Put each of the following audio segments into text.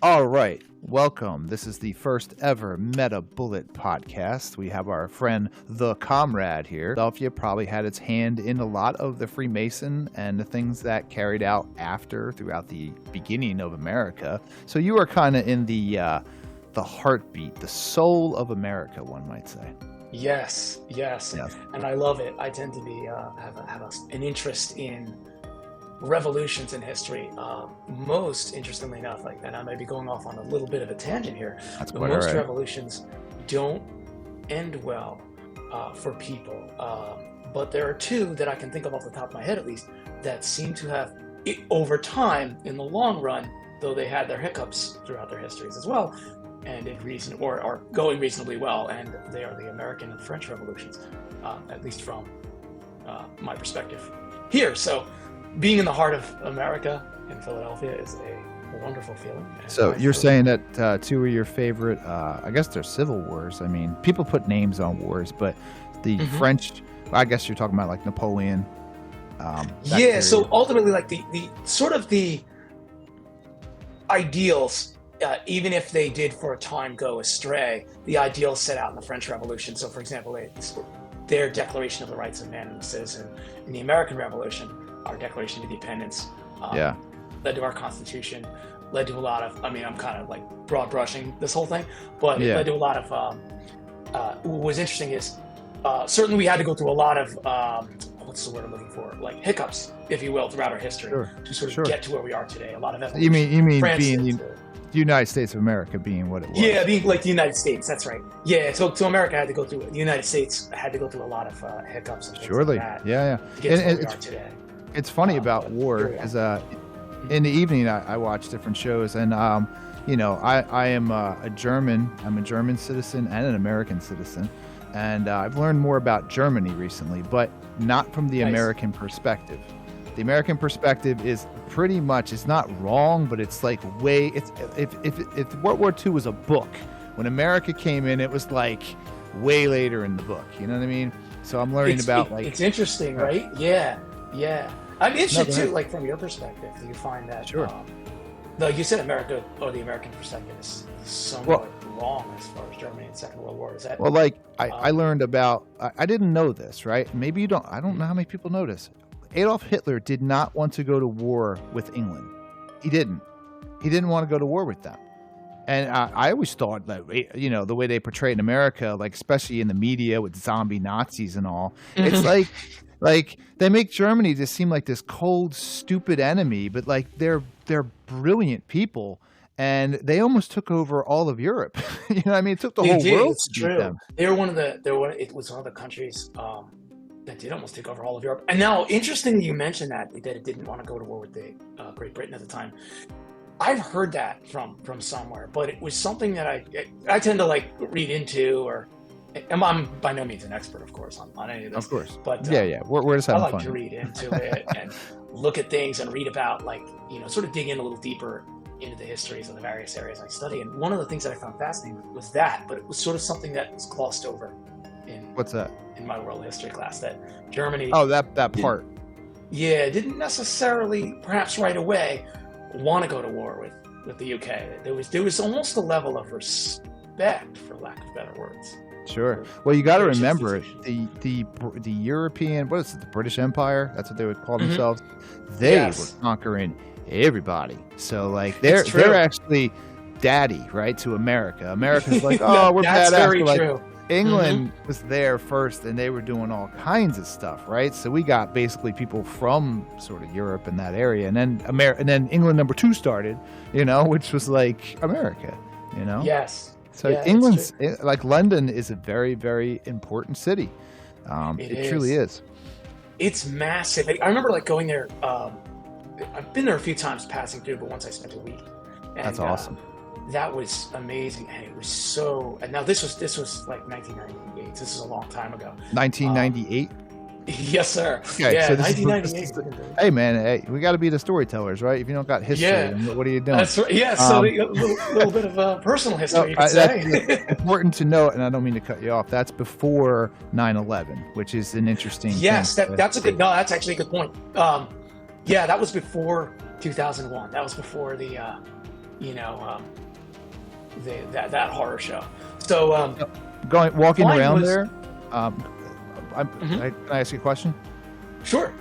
All right, welcome. This is the first ever Meta Bullet podcast. We have our friend, the Comrade here. Philadelphia probably had its hand in a lot of the Freemason and the things that carried out throughout the beginning of America. So you are kind of in the heartbeat, the soul of America, one might say. Yes. And I love it. I tend to be have an interest in revolutions in history. Most interestingly enough, and I may be going off on a little bit of a tangent here, That's but quite most all right. revolutions don't end well for people. But there are two that I can think of off the top of my head, at least, that seem to have, over time, in the long run, though they had their hiccups throughout their histories as well, and are going reasonably well, and they are the American and French revolutions, at least from my perspective here. So being in the heart of America in Philadelphia is a wonderful feeling. So you're saying that two of your favorite, I guess they're civil wars. I mean, people put names on wars, but the French, I guess you're talking about like Napoleon. Yeah, so ultimately, like the sort of the ideals, even if they did for a time go astray, the ideals set out in the French Revolution. So for example, their Declaration of the Rights of Man and the Citizen. In the American Revolution, our Declaration of Independence led to our Constitution, led to a lot of, I'm kind of like broad brushing this whole thing, but it led to a lot of, what was interesting is, certainly we had to go through a lot of, what's the word I'm looking for? Like hiccups, if you will, throughout our history to sort of get to where we are today. A lot of evolution. You mean France being the United States of America being what it was? Yeah, being like the United States, that's right. Yeah, so America had to go through, the United States had to go through a lot of hiccups and things like that. Yeah. To get to where we are today. It's funny about war, because in the evening I watch different shows, and I am a German. I'm a German citizen and an American citizen, and I've learned more about Germany recently, but not from the American perspective. The American perspective is pretty much, it's not wrong, but it's like if World War II was a book, when America came in, it was like way later in the book. You know what I mean? So I'm learning it's interesting, right? Yeah. I'm interested too, like from your perspective, do you find that, you said America, or the American perspective is somewhat wrong as far as Germany and Second World War. Is that? Well, I learned about, I didn't know this, right? Maybe you don't, I don't know how many people know this. Adolf Hitler did not want to go to war with England. He didn't want to go to war with them. And I always thought that, the way they portray it in America, like especially in the media with zombie Nazis and all, it's like they make Germany just seem like this cold, stupid enemy, but like they're brilliant people, and they almost took over all of Europe. You know what I mean? It took the whole world to beat them. It was one of the countries that did almost take over all of Europe. And now, interestingly, you mentioned that it didn't want to go to war with the Great Britain at the time. I've heard that from somewhere, but it was something that I tend to like read into, or I'm by no means an expert, of course, on any of this. Of course, but we're just having I like fun. to read into it and look at things and read about, sort of dig in a little deeper into the histories of the various areas I study. And one of the things that I found fascinating was that, but it was sort of something that was glossed over in What's that? In my world history class, that Germany. Oh, that part. Yeah, didn't necessarily, perhaps right away, want to go to war with the UK. There was almost a level of respect, for lack of better words. Sure. Well, you got to remember the European, what is it, the British Empire? That's what they would call themselves. They were conquering everybody. So like they're actually daddy, right, to America. America's like, oh, we're badass. Very true. England was there first, and they were doing all kinds of stuff, right? So we got basically people from sort of Europe and that area, and then England number 2 started, which was like America, Yes. So England's, like London, is a very, very important city. It truly is. It's massive. I remember going there. I've been there a few times passing through, but once I spent a week. And, that's awesome. That was amazing, and it was so. And now this was like 1998. This is a long time ago. 1998. Yes, sir. Okay, Yeah, so this 1998. is hey man, hey, we got to be the storytellers, right? If you don't got history, Yeah, then what are you doing? that's right. Yeah, so Um, a little bit of personal so history, you could that's say. important to note, and I don't mean to cut you off. That's before 9/11, which is an interesting thing Yes, to that's a good. see. No, that's actually a good point. Yeah, that was before 2001. That was before the you know that horror show. So So, walking mine around was there. Um, mhm, can I ask you a question? sure.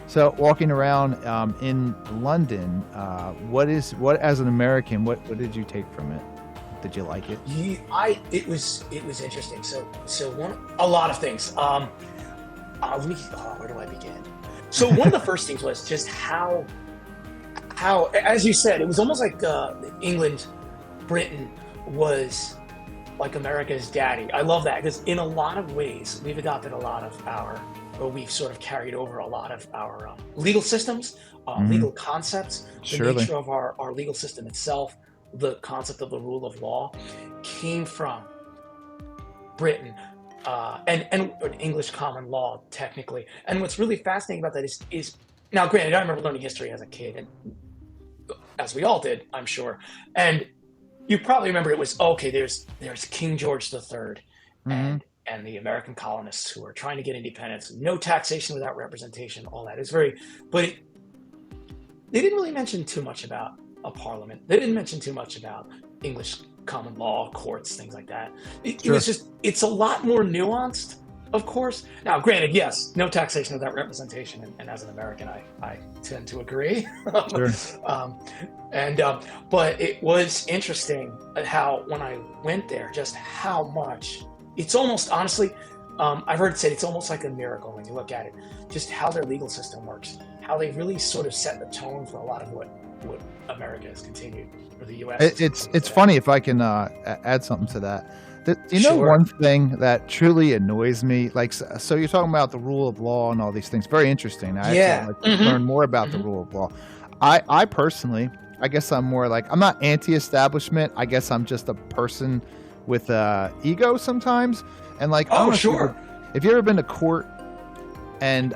So walking around in London, what as an American, what did you take from it? Did you like it? It was interesting. So a lot of things. Where do I begin? So one of the first things was just how as you said, it was almost like England, Britain was like America's daddy. I love that because in a lot of ways we've adopted a lot of or we've sort of carried over a lot of our legal systems, Hmm. legal concepts, the Surely. nature of our legal system itself, the concept of the rule of law came from Britain, and English common law technically. And what's really fascinating about that is now, granted, I remember learning history as a kid, and as we all did, I'm sure. And you probably remember it was okay. There's King George III, Hmm. and the American colonists who are trying to get independence. No taxation without representation. All that is very, but they didn't really mention too much about a parliament. They didn't mention too much about English common law, courts, things like that. It was Sure. just, it's a lot more nuanced, of course. Now, granted, yes, no taxation without representation. And as an American, I tend to agree. Sure. um, and But it was interesting how when I went there, just how much it's almost honestly, I've heard it said it's almost like a miracle when you look at it, just how their legal system works, how they really sort of set the tone for a lot of what America has continued, or the U.S. has continued It's today. funny if I can add something to that. You know, Sure. one thing that truly annoys me, like, so you're talking about the rule of law and all these things. Very interesting. I actually would Yeah. like to learn more about the rule of law. I personally, I guess I'm more like I'm not anti-establishment. I guess I'm just a person with ego sometimes. And like I don't Oh, know sure. if you ever been to court and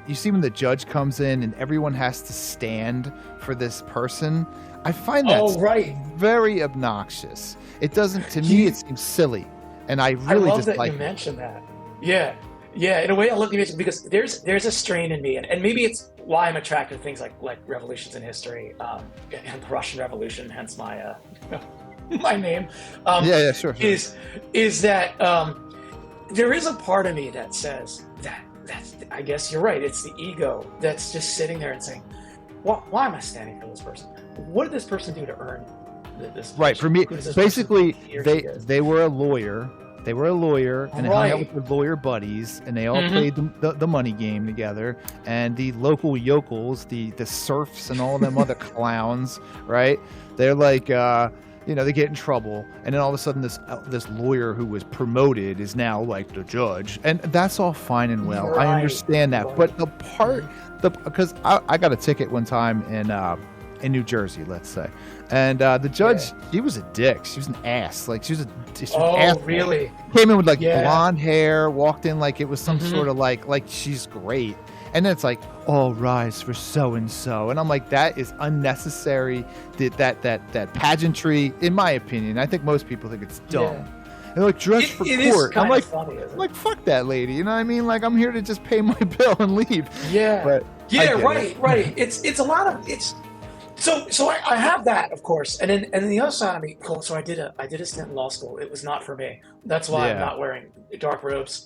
you see when the judge comes in and everyone has to stand for this person. I find that Oh, right. very obnoxious. It doesn't, to me, You it seems silly, and I I really love that you dislike it. mentioned that. Yeah, yeah. In a way, I love that you mentioned because there's a strain in me, and maybe it's why I'm attracted to things like revolutions in history, and the Russian Revolution, hence my my name, um, Yeah, yeah, sure, sure. is that there is a part of me that says that's I guess you're right. It's the ego that's just sitting there and saying, why am I standing for this person? What did this person do to earn this Right. For position? me, Who does this person think basically, he or she is? they were a lawyer. They were a lawyer, and they hung out with Right. their lawyer buddies, and they all Hmm. played the money game together. And the local yokels, the serfs, and all of them other clowns, right? They're like, they get in trouble, and then all of a sudden, this lawyer who was promoted is now like the judge, and that's all fine and well. I Right. understand that, Right. but the because I got a ticket one time in New Jersey, let's say. And the Yeah. judge, she was a dick. She was an ass. Like she was an Oh, asshole. really? Came in with like Yeah. blonde hair, walked in like it was some Hmm. sort of like she's great. And then it's like, all rise for so and so. And I'm like, that is unnecessary. That pageantry, in my opinion. I think most people think it's dumb. Yeah. And like dress It, for it is court. I'm kind of like, funny, isn't it? fuck that lady. You know what I mean? Like I'm here to just pay my bill and leave. Yeah. But I Yeah. get it. Right. Right. It's a lot of it's so I have that, of course, and then the other side of me, cool. So I did a stint in law school. It was not for me. That's why I'm Yeah. not wearing dark robes